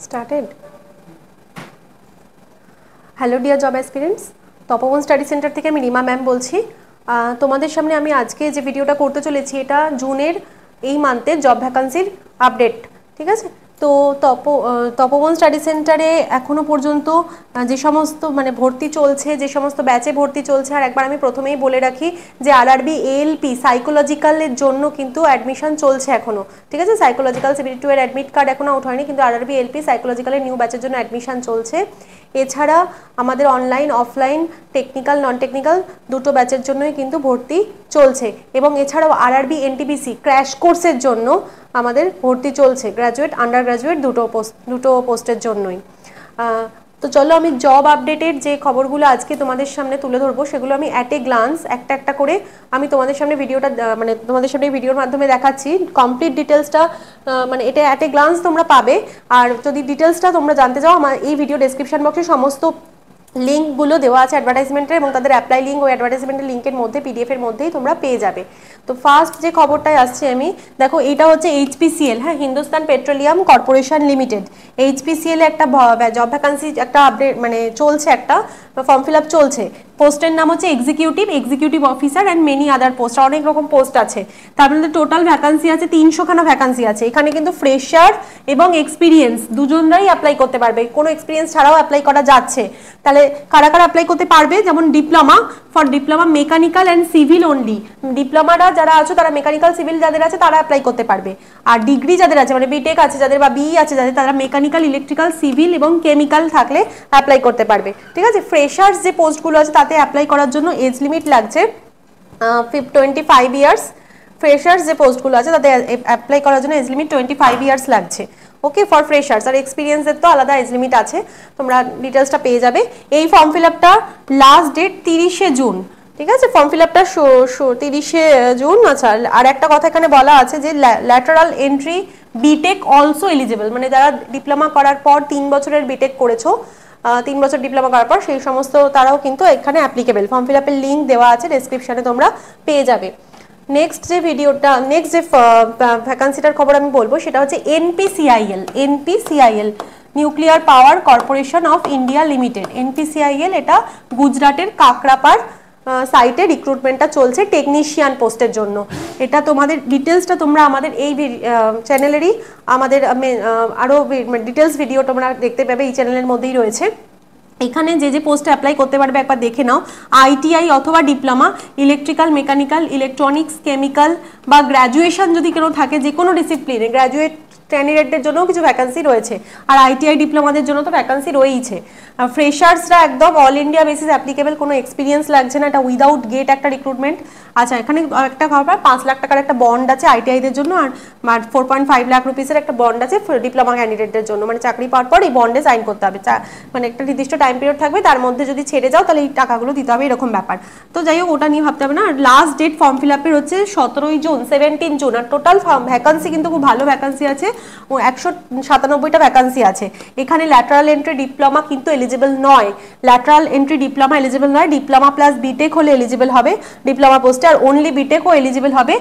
Started. Hello dear job aspirants, Tapoban study centre থেকে আমি Rima ma'am বলছি। তোমাদের সামনে আমি আজকে যে ভিডিওটা করতে চলেছি এটা জুনের এই মান্থের জব ভ্যাকান্সির আপডেট, ঠিক আছে। তো তপোবন স্টাডি সেন্টারে এখনও পর্যন্ত যে সমস্ত ভর্তি চলছে, যে সমস্ত ব্যাচে ভর্তি চলছে, আর একবার আমি প্রথমেই বলে রাখি যে আরআরবি এএলপি সাইকোলজিক্যালের জন্য কিন্তু অ্যাডমিশন চলছে এখনও, ঠিক আছে। সাইকোলজিক্যাল সিবিটি 2 এর অ্যাডমিট কার্ড এখনও আউট হয়নি, কিন্তু আরআরবি এএলপি সাইকোলজিক্যালের নিউ ব্যাচের জন্য অ্যাডমিশন চলছে। এছাড়া আমাদের online offline technical non technical দুটো ব্যাচের জন্যই কিন্তু ভর্তি চলছে, এবং এছাড়াও আরআরবি এনটিপিসি ক্র্যাশ কোর্সের জন্য আমাদের ভর্তি চলছে, গ্র্যাজুয়েট আন্ডার গ্র্যাজুয়েট দুটো পোস্টের জন্যই। তো চলো আমি জব আপডেটের যে খবরগুলো আজকে তোমাদের সামনে তুলে ধরবো সেগুলো আমি অ্যাট এ গ্লান্স একটা একটা করে আমি তোমাদের সামনে ভিডিওটা তোমাদের সামনে ভিডিওর মাধ্যমে দেখাচ্ছি। কমপ্লিট ডিটেলসটা এটা অ্যাট এ গ্লান্স তোমরা পাবে, আর যদি ডিটেলসটা তোমরা জানতে চাও আমার এই ভিডিও ডেসক্রিপশন বক্সে সমস্ত লিঙ্কগুলো দেওয়া আছে অ্যাডভার্টাইজমেন্টের, এবং তাদের অ্যাপ্লাই লিঙ্ক ওই অ্যাডভার্টাইজমেন্টের লিঙ্কের মধ্যে পিডিএফের মধ্যেই তোমরা পেয়ে যাবে। তো ফার্স্ট যে খবরটায় আসছে আমি, দেখো এটা হচ্ছে এইচপিসিএল, হ্যাঁ, Hindustan petroleum corporation limited. HPCL একটা জব ভ্যাকান্সি একটা আপডেট চলছে, একটা ফর্ম ফিল আপ চলছে। পোস্টের নাম হচ্ছে executive officer and many other post, অনেক রকম পোস্ট আছে। তার মধ্যে টোটাল ভ্যাকান্সি আছে 300খানা ভ্যাকান্সি আছে। এখানে কিন্তু ফ্রেশার এবং এক্সপিরিয়েন্স দুজনরাই অ্যাপ্লাই করতে পারবে, কোনো এক্সপিরিয়েন্স ছাড়াও অ্যাপ্লাই করা যাচ্ছে। তাহলে কারা কারা অ্যাপ্লাই করতে পারবে, যেমন diploma mechanical and civil only, ডিপ্লোমারা যারা আছো তারা মেকানিক্যাল সিভিল যাদের আছে তারা অ্যাপ্লাই করতে পারবে। আর ডিগ্রি যাদের আছে বিটেক আছে যাদের বা বিই আছে যাদের, তারা মেকানিক্যাল ইলেকট্রিক্যাল সিভিল এবং কেমিক্যাল থাকলে অ্যাপ্লাই করতে পারবে, ঠিক আছে। ফ্রেশার্স যে পোস্টগুলো আছে তাতে অ্যাপ্লাই করার জন্য এজ লিমিট লাগছে 25 ইয়ার্স। ফ্রেশার্স যে পোস্টগুলো আছে তাতে অ্যাপ্লাই করার জন্য এজ লিমিট 25 ইয়ার্স লাগছে, ওকে, ফর ফ্রেশার্স। আর এক্সপিরিয়েন্সের তো আলাদা এজ লিমিট আছে, তোমরা ডিটেলসটা পেয়ে যাবে। এই ফর্ম ফিল আপটা লাস্ট ডেট 30শে জুন, ঠিক আছে। ফর্ম ফিল আপটা 30শে জুন। আচ্ছা, আর একটা কথা এখানে বলা আছে যে lateral entry BTech also eligible, যারা ডিপ্লোমা করার পর 3 বছরের বিটেক করেছো, 3 বছর ডিপ্লোমা করার পর সেই সমস্ত তারাও কিন্তু এখানে অ্যাপ্লিকেবল। ফর্ম ফিল আপের লিঙ্ক দেওয়া আছে ডেসক্রিপশনে, তোমরা পেয়ে যাবে। নেক্সট যে ভ্যাকান্সিটার খবর আমি বলবো সেটা হচ্ছে NPCIL nuclear power corporation of India limited. NPCIL এটা গুজরাটের কাকরাপার সাইটে রিক্রুটমেন্টটা চলছে টেকনিশিয়ান পোস্টের জন্য। এটা তোমাদের ডিটেলসটা তোমরা আমাদের এই চ্যানেলেরই আমাদের আরও ডিটেলস ভিডিও তোমরা দেখতে পাবে, এই চ্যানেলের মধ্যেই রয়েছে। এখানে যে পোস্টে অ্যাপ্লাই করতে পারবে একবার দেখে নাও। আইটিআই অথবা diploma electrical mechanical electronics chemical বা গ্র্যাজুয়েশন যদি কেউ থাকে যে কোনো ডিসিপ্লিনে, গ্র্যাজুয়েট ক্যান্ডিডেটদের জন্যও কিছু ভ্যাকান্সি রয়েছে, আর আইটিআই ডিপ্লোমাদের জন্য তো ভ্যাকান্সি রয়েইছে। ফ্রেশার্সরা একদম অল ইন্ডিয়া বেসিস অ্যাপ্লিকেবল, কোনো এক্সপিরিয়েন্স লাগছে না, এটা উইদাউট গেট একটা রিক্রুটমেন্ট। আচ্ছা, এখানে একটা খবর 5 লাখ টাকার একটা বন্ড আছে আইটিআইদের জন্য, আর 4.5 লাখ রুপিসের একটা বন্ড আছে ডিপ্লোমা ক্যান্ডিডেটদের জন্য। চাকরি পাওয়ার পর এই বন্ডে সাইন করতে হবে, একটা নির্দিষ্ট টাইম পিরিয়ড থাকবে, তার মধ্যে যদি ছেড়ে যাও তাহলে এই টাকাগুলো দিতে হবে, এরকম ব্যাপার। তো যাই হোক, ওটা নিয়ে ভাবতে হবে না। আর লাস্ট ডেট ফর্ম ফিল আপের হচ্ছে 17 জুন, 17 জুন। আর টোটাল ভ্যাকান্সি কিন্তু খুব ভালো ভ্যাকান্সি আছে, 197টা ভ্যাকান্সি আছে। এখানে ল্যাটারাল এন্ট্রি ডিপ্লোমা কিন্তু এলিজিবল নয়, ল্যাটারাল এন্ট্রি ডিপ্লোমা এলিজিবল নয়, ডিপ্লোমা প্লাস বিটেক হলে এলিজিবল হবে ডিপ্লোমা পোস্টে, আর অনলি বিটেকও এলিজিবল হবে।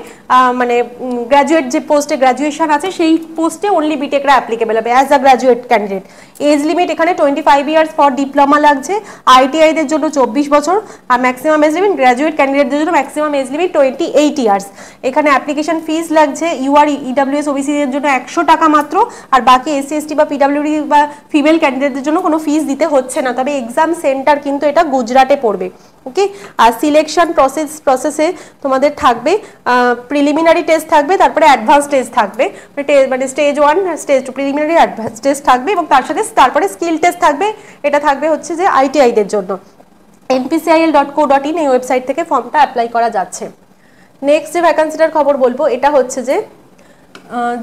গ্র্যাজুয়েট যে পোস্টে গ্র্যাজুয়েশন আছে সেই পোস্টে অনলি বিটেকরা অ্যাপ্লিকেবল হবে as a graduate candidate. Age limit এখানে 25 ইয়ার্স ফর ডিপ্লোমা লাগছে, আইটিআইদের জন্য 24 বছর, আর ম্যাক্সিমাম এজ লিমিট গ্র্যাজুয়েট ক্যান্ডিডেটদের জন্য ম্যাক্সিমাম এজ লিমিট 28 ইয়ার্স। এখানে অ্যাপ্লিকেশন ফিস লাগছে ইউআর ইডব্লিউএস ওবিসিদের জন্য 100 টাকা মাত্র, আর বাকি এসসি এসটি বা পিডব্লিউডি বা ফিমেল ক্যান্ডিডেটদের জন্য কোনো ফিস দিতে হচ্ছে না। তবে এক্সাম সেন্টার কিন্তু এটা গুজরাটে পড়বে, ওকে। আর সিলেকশন প্রসেসে তোমাদের থাকবে প্রিলিমিনারি টেস্ট থাকবে, তারপরে অ্যাডভান্স টেস্ট থাকবে, stage 1 stage 2 preliminary advance test থাকবে, এবং তারপরে স্কিল টেস্ট থাকবে। এটা থাকবে হচ্ছে যে আইটিআইদের জন্য। npcil.co.in এই ওয়েবসাইট থেকে ফর্মটা অ্যাপ্লাই করা যাচ্ছে। নেক্সট যে ভ্যাকান্সিটার খবর বলবো এটা হচ্ছে যে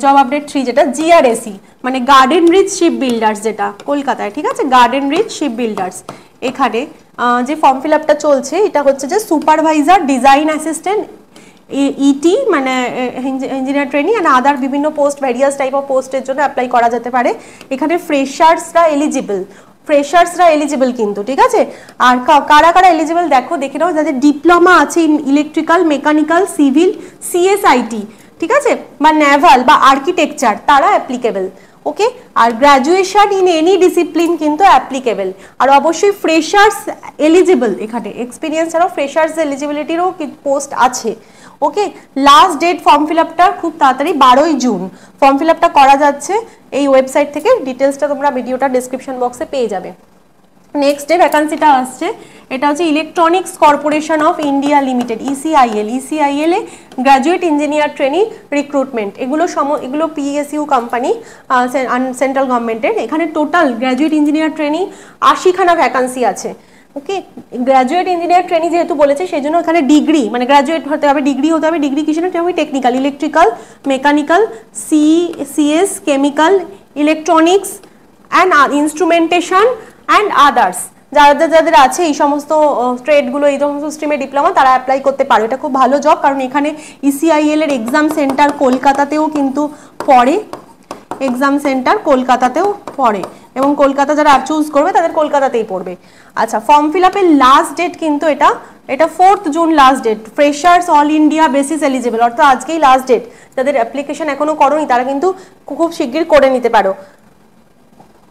জব আপডেট 3, যেটা GRSE Garden Reach Ship Builders, যেটা কলকাতায়, ঠিক আছে। গার্ডেন রিচ শিপ বিল্ডার্স, এখানে যে ফর্ম ফিল আপটা চলছে এটা হচ্ছে যে supervisor design assistant ET engineer training and other বিভিন্ন পোস্ট, ভ্যারিয়াস টাইপ অফ পোস্টের জন্য অ্যাপ্লাই করা যেতে পারে। এখানে ফ্রেশার্সরা এলিজিবল কিন্তু, ঠিক আছে। আর কারা কারা এলিজিবল দেখে নাও, যাদের ডিপ্লোমা আছে in electrical mechanical civil CSIT, ঠিক আছে, বা নেভাল বা আর্কিটেকচার, তারা অ্যাপ্লিকেবল, ওকে। আর গ্র্যাজুয়েশন ইন এনি ডিসিপ্লিন কিন্তু অ্যাপ্লিকেবল। আর অবশ্যই ফ্রেশার্স এলিজিবল, এখানে এক্সপিরিয়েন্স ছাড়াও ফ্রেশার্স এলিজিবিলিটিরও পোস্ট আছে। Okay, last date form fill আপটা খুব তাড়াতাড়ি 12ই জুন ফর্ম ফিল আপটা করা যাচ্ছে এই ওয়েবসাইট থেকে। ডিটেলসটা তোমরা ভিডিওটা ডেসক্রিপশন বক্সে পেয়ে যাবে। নেক্সট যে ভ্যাকান্সিটা আসছে এটা হচ্ছে electronics corporation of India limited, ECIL. ECIL এ গ্র্যাজুয়েট ইঞ্জিনিয়ার ট্রেনি রিক্রুটমেন্ট, এগুলো পিএসইউ কোম্পানি, সেন্ট্রাল গভর্নমেন্টের। এখানে টোটাল গ্র্যাজুয়েট ইঞ্জিনিয়ার ট্রেনি 80খানা ভ্যাকান্সি আছে। ওকে, গ্র্যাজুয়েট ইঞ্জিনিয়ার ট্রেনি যেহেতু বলেছে সেই জন্য এখানে ডিগ্রি মানে গ্র্যাজুয়েট হতে হবে, ডিগ্রি হতে হবে। ডিগ্রি কিসের হতে হবে? Technical, electrical, mechanical, CS, chemical, electronics and instrumentation and others. যাদের আছে এই সমস্ত ট্রেডগুলো, এই সমস্ত স্ট্রিমে ডিপ্লোমা, তারা অ্যাপ্লাই করতে পারে। এটা খুব ভালো জব, কারণ এখানে ইসিআইএল এর এক্সাম সেন্টার কলকাতাতেও কিন্তু পড়ে, এক্সাম সেন্টার কলকাতাতেও পড়ে, এবং কলকাতা যারা চুজ করবে তাদের কলকাতাতেই পড়বে। আচ্ছা, ফর্ম ফিল আপের লাস্ট ডেট কিন্তু এটা 4th June last date. Freshers all India basis eligible, অর্থাৎ আজকেই লাস্ট ডেট। যাদের অ্যাপ্লিকেশন এখনো করোনি তারা কিন্তু খুব শিগগির করে নিতে পারো।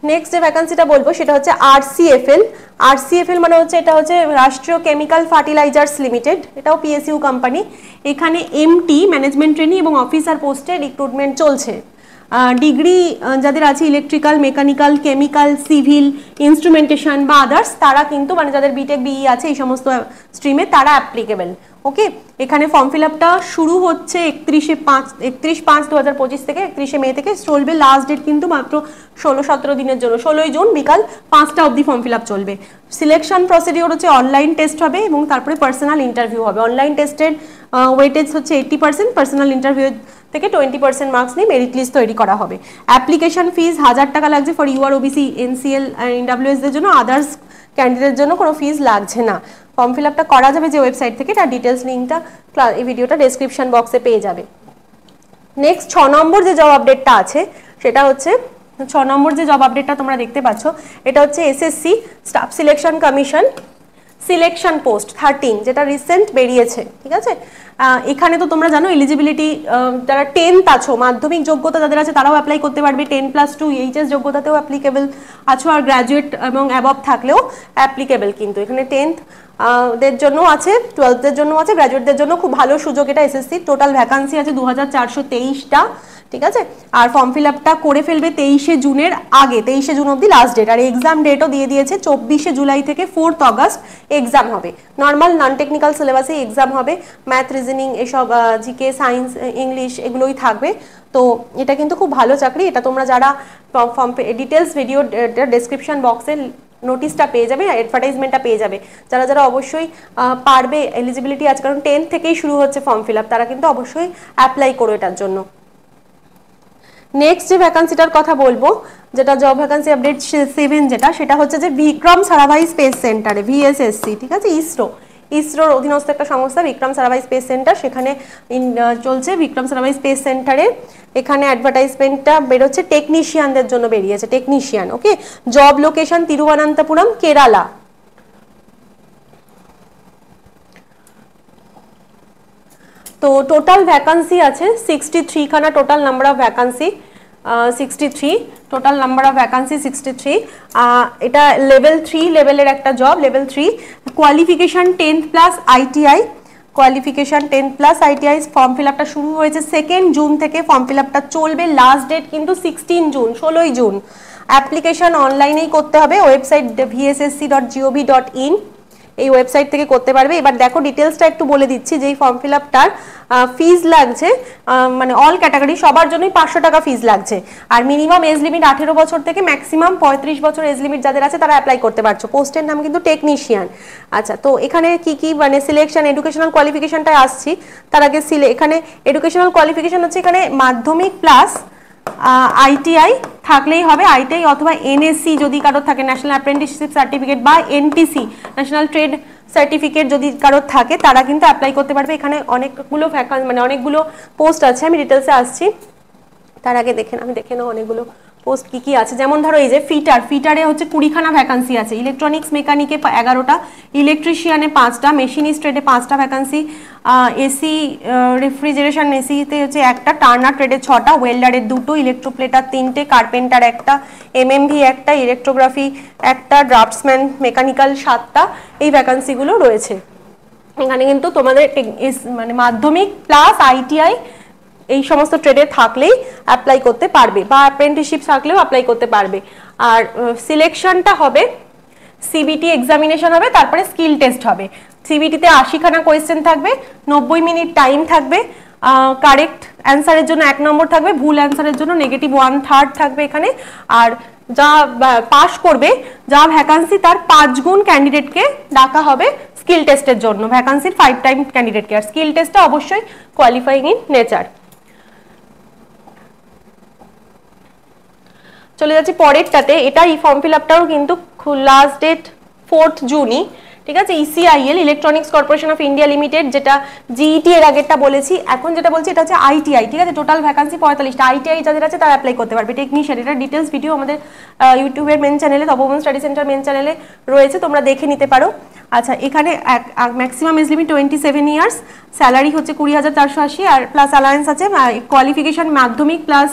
নেক্সট যে ভ্যাকান্সিটা বলবো সেটা হচ্ছে আরসিএফএল। আরসিএফএল মানে হচ্ছে এটা হচ্ছে রাষ্ট্রীয় কেমিক্যাল ফার্টিলাইজার্স লিমিটেড, এটাও পিএসইউ কোম্পানি। এখানে এমটি ম্যানেজমেন্ট ট্রেনি এবং অফিসার পোস্টে রিক্রুটমেন্ট চলছে। ডিগ্রি যাদের আছে electrical, mechanical, chemical, civil, instrumentation বা আদার্স, তারা কিন্তু মানে যাদের বিটেক বিই আছে এই সমস্ত স্ট্রিমে তারা অ্যাপ্লিকেবল। ওকে, এখানে ফর্ম ফিল আপটা শুরু হচ্ছে 31/5/2025 থেকে, 31শে মে থেকে চলবে। লাস্ট ডেট কিন্তু মাত্র 16-17 দিনের জন্য, 16ই জুন বিকাল 5টা অবধি ফর্ম ফিল আপ চলবে। সিলেকশন প্রসিডিওর হচ্ছে অনলাইন টেস্ট হবে এবং তারপরে পার্সোনাল ইন্টারভিউ হবে। অনলাইন টেস্টের ওয়েটেজ হচ্ছে 80%, পার্সোনাল ইন্টারভিউ থেকে 20% মার্কস নিয়ে মেরিট লিস্ট তৈরি করা হবে। অ্যাপ্লিকেশন ফিস 1000 টাকা লাগছে ফর ইউআর, ওবিসি, এনসিএল, ইনডাব্লিউএসদের জন্য। আদার্স ক্যান্ডিডেটের জন্য কোনো ফিস লাগছে না। ফর্ম ফিল আপটা করা যাবে যে ওয়েবসাইট থেকে, তার ডিটেলস লিঙ্কটা এই ভিডিওটা ডেসক্রিপশন বক্সে পেয়ে যাবে। নেক্সট 6 নম্বর যে জব আপডেটটা আছে সেটা হচ্ছে 6 নম্বর যে জব আপডেটটা তোমরা দেখতে পাচ্ছ এটা হচ্ছে SSC staff selection commission selection post 13, যেটা রিসেন্ট বেরিয়েছে। ঠিক আছে, এখানে তো তোমরা জানো এলিজিবিলিটি যারা 10th আছো, মাধ্যমিক যোগ্যতা যাদের আছে তারাও অ্যাপ্লাই করতে পারবে। 10+2 এইচএস যোগ্যতাতেও অ্যাপ্লিকেবল আছো, আর গ্র্যাজুয়েট এবং অ্যাবভ থাকলেও অ্যাপ্লিকেবল। কিন্তু এখানে 10th দের জন্য আছে, 12th-দের জন্য আছে, গ্র্যাজুয়েটদের জন্য খুব ভালো সুযোগ এটা এসএসসি। টোটাল ভ্যাকান্সি আছে 2423টা। ঠিক আছে, আর ফর্ম ফিল আপটা করে ফেলবে 23শে জুনের আগে, 23শে জুন অবধি লাস্ট ডেট। আর এক্সাম ডেটও দিয়ে দিয়েছে 24শে জুলাই থেকে 4th অগস্ট এক্সাম হবে। নর্মাল নন টেকনিক্যাল সিলেবাসে এক্সাম হবে, ম্যাথ, রিজনিং, এসব জিকে, সায়েন্স, ইংলিশ এগুলোই থাকবে। তো এটা কিন্তু খুব ভালো চাকরি। এটা তোমরা যারা ফর্ম ডিটেলস ভিডিও ডেসক্রিপশন বক্সে নোটিশটা পেয়ে যাবে, অ্যাডভার্টাইজমেন্টটা পেয়ে যাবে। যারা যারা অবশ্যই পারবে, এলিজিবিলিটি আছে, কারণ 10 থেকেই শুরু হচ্ছে ফর্ম ফিল আপ, তারা কিন্তু অবশ্যই অ্যাপ্লাই করো এটার জন্য। নেক্সট যে ভ্যাকান্সিটার কথা বলবো, যেটা জব ভ্যাকান্সি আপডেট 7, যেটা সেটা হচ্ছে যে বিক্রম সারাভাই স্পেস সেন্টারে, ভিএসএসসি। ঠিক আছে, ইসরোর অধীনস্থ একটা সংস্থা বিক্রম সারাভাই স্পেস সেন্টার, সেখানে চলছে বিক্রম সারাভাই স্পেস সেন্টারে। এখানে অ্যাডভার্টাইজমেন্টটা বেরোচ্ছে টেকনিশিয়ানদের জন্য বেরিয়েছে, টেকনিশিয়ান। ওকে, জব লোকেশন তিরুবনন্তপুরম, কেরালা। তো টোটাল ভ্যাকান্সি আছে 63 খানা, total number of vacancy 63, total number of vacancy 63। এটা লেভেল 3 লেভেলের একটা job, level 3। Qualification 10+ ITI, qualification 10+ ITI. Form fill আপটা শুরু হয়েছে 2nd জুন থেকে, ফর্ম ফিল আপটা চলবে। লাস্ট ডেট কিন্তু 16 জুন, 16ই জুন। অ্যাপ্লিকেশন অনলাইনেই করতে হবে, ওয়েবসাইট vssc.gov.in, এই ওয়েবসাইট থেকে করতে পারবে। এবার দেখো ডিটেলসটা একটু বলে দিচ্ছি। যেই ফর্ম ফিল আপটার ফিজ লাগছে, মানে অল ক্যাটাগরি সবার জন্যই 500 টাকা ফিজ লাগছে। আর মিনিমাম এজ লিমিট 18 বছর থেকে ম্যাক্সিমাম 35 বছর এজ লিমিট যাদের আছে তারা অ্যাপ্লাই করতে পারছো। পোস্টের নাম কিন্তু টেকনিশিয়ান। আচ্ছা, তো এখানে কি কি মানে সিলেকশন, এডুকেশনাল কোয়ালিফিকেশনটায় আসছি। তার আগে এখানে এডুকেশনাল কোয়ালিফিকেশন হচ্ছে এখানে মাধ্যমিক প্লাস আইটিআই থাকলেই হবে। আইটিআই অথবা এনএসসি যদি কারোর থাকে, ন্যাশনাল অ্যাপ্রেন্টিসশিপ সার্টিফিকেট, বা এনটিসি ন্যাশনাল ট্রেড সার্টিফিকেট যদি কারোর থাকে তারা কিন্তু অ্যাপ্লাই করতে পারবে। এখানে অনেকগুলো ভ্যাকান্সি মানে অনেকগুলো পোস্ট আছে, আমি ডিটেলসে আসছি। তার আগে আমি দেখে নাও অনেকগুলো পোস্ট কি আছে, যেমন ধরো এই যে ফিটারে হচ্ছে 20খানা ভ্যাকান্সি আছে, ইলেকট্রনিক্স মেকানিকে 11টা, ইলেকট্রিশিয়ানে 5টা, মেশিনিস্ট ট্রেডে 5টা ভ্যাকান্সি, এসি রেফ্রিজারেশন এসিতে হচ্ছে 1টা, টার্নার ট্রেডে 6টা, ওয়েল্ডারের 2টো, ইলেকট্রোপ্লেটার 3টে, কার্পেন্টার 1টা, এমএমভি 1টা, ইলেকট্রোগ্রাফি 1টা, ড্রাফটসম্যান মেকানিক্যাল 7টা, এই ভ্যাকান্সিগুলো রয়েছে। এখানে কিন্তু তোমাদের মানে মাধ্যমিক প্লাস আইটিআই এই সমস্ত ট্রেডে থাকলেই অ্যাপ্লাই করতে পারবে, বা অ্যাপ্রেন্টিসশিপ থাকলেও অ্যাপ্লাই করতে পারবে। আর সিলেকশনটা হবে সিবিটি এক্সামিনেশন হবে, তারপরে স্কিল টেস্ট হবে। সিবিটিতে 80খানা কোয়েশ্চেন থাকবে, 90 মিনিট টাইম থাকবে, কারেক্ট অ্যান্সারের জন্য 1 নম্বর থাকবে, ভুল অ্যান্সারের জন্য -1/3 থাকবে এখানে। আর যা পাস করবে, যা ভ্যাকান্সি তার 5 গুণ ক্যান্ডিডেটকে ডাকা হবে স্কিল টেস্টের জন্য, ভ্যাকান্সির 5 টাইম ক্যান্ডিডেটকে। আর স্কিল টেস্টটা অবশ্যই কোয়ালিফাইং ইন নেচার। চলে যাচ্ছি পরেরটাতে, এটা এই ফর্ম ফিল আপটাও কিন্তু লাস্ট ডেট 4 জুনই, ঠিক আছে। ECIL, electronics corporation of India limited, যেটা জিইটি এর আগেরটা বলেছি, এখন যেটা বলছি এটা হচ্ছে আইটিআই, ঠিক আছে। টোটাল ভ্যাকান্সি 45টা, আইটিআই যাদের আছে তারা অ্যাপ্লাই করতে পারবে। টেকনিশিয়ান, এটা ডিটেলস ভিডিও আমাদের ইউটিউবের মেন চ্যানেলে, তপোবন স্টাডি সেন্টার মেন চ্যানেলে রয়েছে, তোমরা দেখে নিতে পারো। আচ্ছা, এখানে maximum age limit 27 years, salary হচ্ছে 20,480, আর প্লাস অ্যালায়েন্স আছে। কোয়ালিফিকেশন মাধ্যমিক প্লাস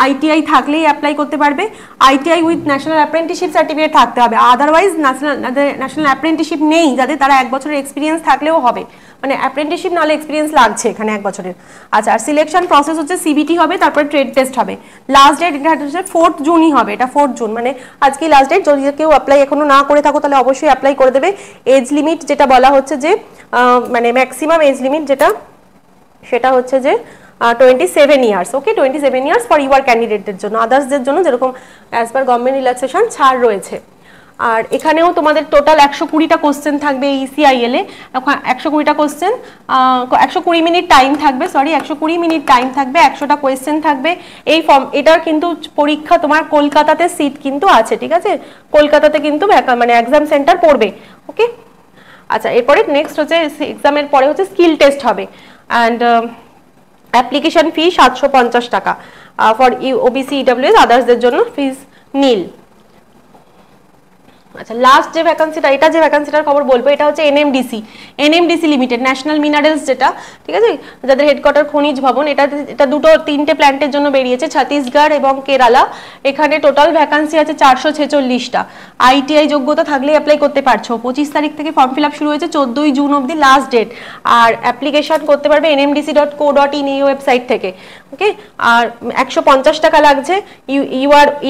আইটিআই থাকলেই অ্যাপ্লাই করতে পারবে। ITI with national apprenticeship certificate থাকতে হবে, আদারওয়াইজ ন্যাশনাল অ্যাপ্রেন্টিসশিপ নেই যাদের, তারা 1 বছরের এক্সপিরিয়েন্স থাকলেও হবে, মানে অ্যাপ্রেন্টিসশিপ নাহলে এক্সপিরিয়েন্স লাগছে এখানে 1 বছরের। আচ্ছা, আর সিলেকশন প্রসেস হচ্ছে সিবিটি হবে, তারপরে ট্রেড টেস্ট হবে। লাস্ট ডেট এটা হচ্ছে 4 জুনই হবে, এটা 4 জুন, মানে আজকেই লাস্ট ডেট। যদি কেউ অ্যাপ্লাই এখনো না করে থাকো তাহলে অবশ্যই অ্যাপ্লাই করে দেবে। এজ লিমিট যেটা বলা হচ্ছে যে মানে ম্যাক্সিমাম এজ লিমিট যেটা, সেটা হচ্ছে যে 27 years, okay. 27 years for your ক্যান্ডিডেটদের জন্য, আদার্সদের জন্য যেরকম অ্যাজ পার গভর্নমেন্ট রিল্যাক্সেশন ছাড় রয়েছে। আর এখানেও তোমাদের টোটাল 120টা কোশ্চেন থাকবে ইসিআইএল এ, 120টা কোশ্চেন, 120 মিনিট টাইম থাকবে, 120 মিনিট টাইম থাকবে, 100টা কোয়েশ্চেন থাকবে। এই ফর্ম, এটার কিন্তু পরীক্ষা তোমার কলকাতাতে সিট কিন্তু আছে, ঠিক আছে, কলকাতাতে কিন্তু মানে এক্সাম সেন্টার পড়বে, ওকে। আচ্ছা, এরপরে নেক্সট হচ্ছে এক্সামের পরে হচ্ছে স্কিল টেস্ট হবে। অ্যান্ড অ্যাপ্লিকেশন ফি 750 টাকা, ফর ওবিসি ইডব্লিউএস, আদার্সদের জন্য ফিজ নীল। আচ্ছা, লাস্ট যে ভ্যাকান্সিটা, এটা যে ভ্যাকান্সিটার খবর বলবো, এটা হচ্ছে এনএমডিসি লিমিটেড, ন্যাশনাল মিনারেলস, যেটা, ঠিক আছে, যাদের হেডকোয়ার্টার খনিজ ভবন। এটা 3টে প্ল্যান্টের জন্য বেরিয়েছে, ছত্তিশগড় এবং কেরালা। এখানে টোটাল ভ্যাকান্সি আছে 446টা। আইটিআই যোগ্যতা থাকলে অ্যাপ্লাই করতে পারছো। 25 তারিখ থেকে ফর্ম ফিল আপ শুরু হয়েছে, 14 জুন অবধি লাস্ট ডেট। আর অ্যাপ্লিকেশন করতে পারবে nmdc.co.in এই ওয়েবসাইট থেকে, ওকে। আর 150 টাকা লাগছে।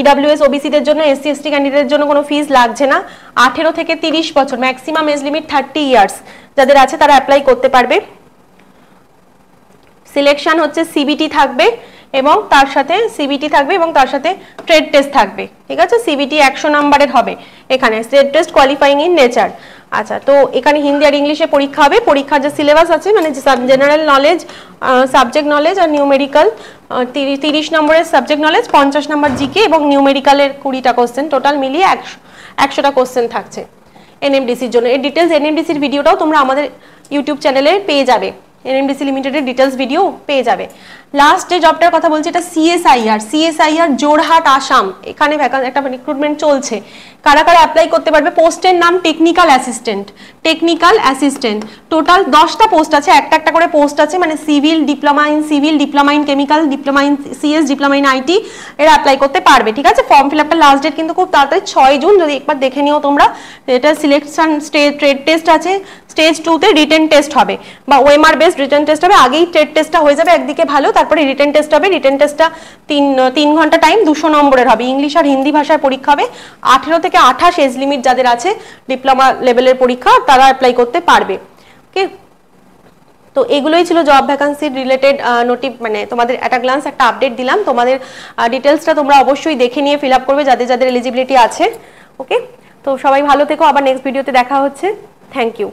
ইডব্লিউএস ওবিসিদের জন্য, এসসি এসটি ক্যান্ডিডেটের জন্য কোনো ফিজ লাগছে না। 18 থেকে 30 বছর, ম্যাক্সিমাম এজ লিমিট 30 ইয়ার্স যাদের আছে তারা অ্যাপ্লাই করতে পারবে। সিলেকশন হচ্ছে সিবিটি থাকবে এবং তার সাথে ট্রেড টেস্ট থাকবে, ঠিক আছে। সিবিটি 100 নাম্বারের হবে, এখানে trade test qualifying in nature. আচ্ছা, তো এখানে হিন্দি আর ইংলিশে পরীক্ষা হবে। পরীক্ষার যে সিলেবাস আছে, মানে জেনারেল নলেজ, সাবজেক্ট নলেজ আর নিউমেরিক্যাল, 30 নম্বরের সাবজেক্ট নলেজ, 50 নম্বর জিকে এবং নিউমেরিক্যালের 20টা কোশ্চেন, টোটাল মিলিয়ে 100টা কোশ্চেন থাকছে এনএমডিসির জন্য। এই ডিটেলস এনএমডিসির ভিডিওটাও তোমরা আমাদের ইউটিউব চ্যানেলে পেয়ে যাবে, এনএমডিসি লিমিটেডের ডিটেলস ভিডিও পেয়ে যাবে। লাস্ট যে জবটার কথা বলছি, এটা সিএসআইআর জোরহাট, আসাম। এখানে একটা রিক্রুটমেন্ট চলছে। কারা কারা অ্যাপ্লাই করতে পারবে? পোস্টের নাম টেকনিক্যাল অ্যাসিস্ট্যান্ট। টোটাল 10টা পোস্ট আছে, একটা করে পোস্ট আছে, মানে civil, diploma in chemical, diploma in CS, diploma in IT, এরা অ্যাপ্লাই করতে পারবে, ঠিক আছে। ফর্ম ফিল আপটা লাস্ট ডেট কিন্তু খুব তাড়াতাড়ি 6 জুন, যদি একবার দেখে নিও তোমরা। এটা সিলেকশন ট্রেড টেস্ট আছে, স্টেজ 2তে রিটেন টেস্ট হবে, বা ওএমআর বেসড রিটেন টেস্ট হবে। আগেই ট্রেড টেস্টটা হয়ে যাবে একদিকে ভালো, তারপরে রিটেন টেস্ট হবে। রিটেন টেস্টটা 3 ঘন্টা টাইম, 200 নম্বরের হবে। ইংলিশ আর হিন্দি ভাষায় পরীক্ষা হবে। 18 থেকে 28 এজ লিমিট যাদের আছে, ডিপ্লোমা লেভেলের পরীক্ষা, তারা অ্যাপ্লাই করতে পারবে, ওকে। তো এগুলোই ছিল জব ভ্যাকান্সির রিলেটেড মানে তোমাদের একটা গ্লান্স একটা আপডেট দিলাম। তোমাদের ডিটেলসটা তোমরা অবশ্যই দেখে নিয়ে ফিল আপ করবে যাদের যাদের এলিজিবিলিটি আছে, ওকে। তো সবাই ভালো থেকো, আবার নেক্সট ভিডিওতে দেখা হচ্ছে। Thank you.